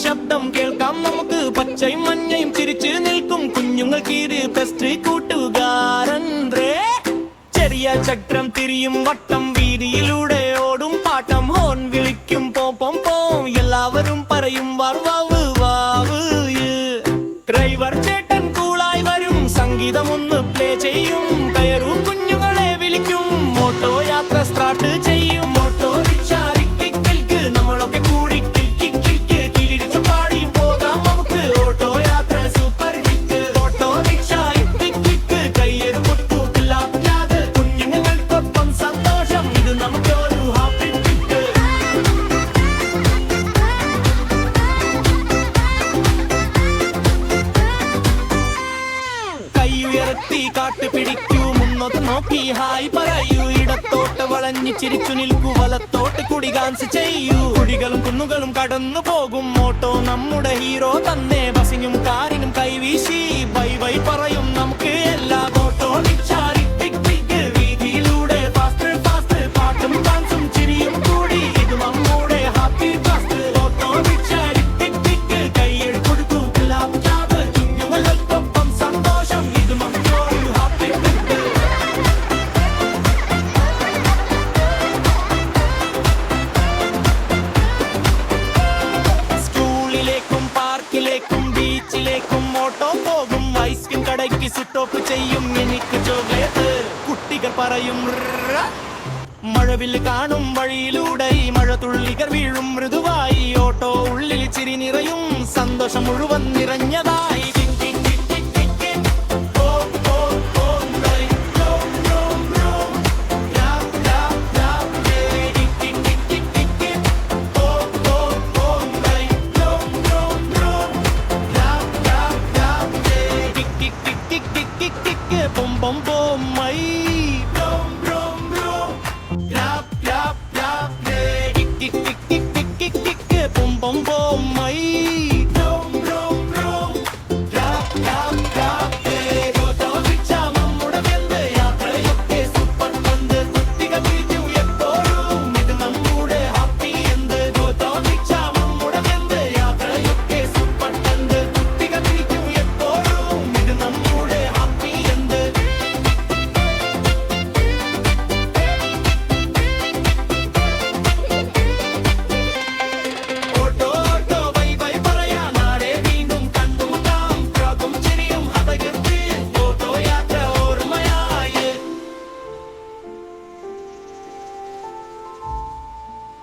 ശബ്ദം കേൾക്കാം നമുക്ക്. പച്ചയും മഞ്ഞയും ചിരിച്ചു നിൽക്കും കുഞ്ഞുങ്ങൾക്കീര് പെസ്ട്രി കൂട്ടുകാരൻ. ചെറിയ ചക്രം തിരിയും വട്ടം വീതിയിലൂടെ ഓടും പാട്ടം. ഹോൺ വിളിക്കും പോം പോം പോം എല്ലാവരും പറയും വാവ് വാവ്. ഡ്രൈവർ ചേട്ടൻ കൂളായി വരും സംഗീതമൊന്ന് പ്ലേ ചെയ്യും. കയറൂ കുഞ്ഞുങ്ങളെ വിളിക്കും ഓട്ടോ യാത്ര സ്റ്റാർട്ട് ചെയ്യും. ഓട്ടോ റിക്ഷ റിക്കിക്ക് നമ്മളൊക്കെ കൂടി കിക്കിക്ക് കിളിച്ചു പാടി പോകാം നമുക്ക്. ഓട്ടോ യാത്ര സൂപ്പർ ഹിറ്റ്. ഓട്ടോ റിക്ഷ റിക്കിക്ക് കയ്യേറ് പൊട്ടൂക്കില്ല കുഞ്ഞുങ്ങൾക്കൊപ്പം സന്തോഷം. ഇത് നമുക്കൊരു ഹാപ്പി ട്രിപ്പ്. കൈ ഉയർത്തി കാട്ട് പിടിക്കൂ മുന്നോട്ട് നോക്കി ഹായ് പറയൂ. ഇടത്തോട്ട് വളഞ്ഞു ചിരിച്ചു നിൽക്കൂ വലത്തോട്ട് കുടി ഡാൻസ് ചെയ്യൂ. കുടികളും കുന്നുകളും കടന്നു പോകും ഓട്ടോ നമ്മുടെ ഹീറോ തന്നെ. ബസിനും കാറിനും കൈവീശി ബൈ ബൈ പറയും നമുക്ക് എല്ലാ. ഓട്ടോ റിക്ഷ റിക്കിക്ക് വീതിയിലൂടെ ഫാസ്റ്റ് ഫാസ്റ്റ് പാട്ടും ഡാൻസും ചിരിയും കൂടി ഇത് നമ്മുടെ ഹാപ്പി ഫാസ്റ്റ്. ഓട്ടോ റിക്ഷ റിക്കിക്ക് കൈയ്യടി കൊടുക്കൂ ക്ലാപ്പ് കുഞ്ഞുങ്ങൾക്കൊപ്പം സന്തോഷം. ഇത് നമുക്കൊരു ഹാപ്പി ട്രിപ്പ്. സ്കൂളിലേക്കും പാർക്കിലേക്കും ബീച്ചിലേക്കും ഓട്ടോ പോകും. ഐസ്ക്രീം കടയ്ക്ക് സ്റ്റോപ്പ് ചെയ്യും എനിക്ക് ചോക്ലേറ്റ്. കുട്ടികൾ പറയും മഴവില്ല് കാണും വഴിയിലൂടെ മഴ തുള്ളികൾ വീഴും മൃദുവായി. ഓട്ടോ ഉള്ളിൽ ചിരി നിറയും സന്തോഷം മുഴുവൻ നിറഞ്ഞതായി.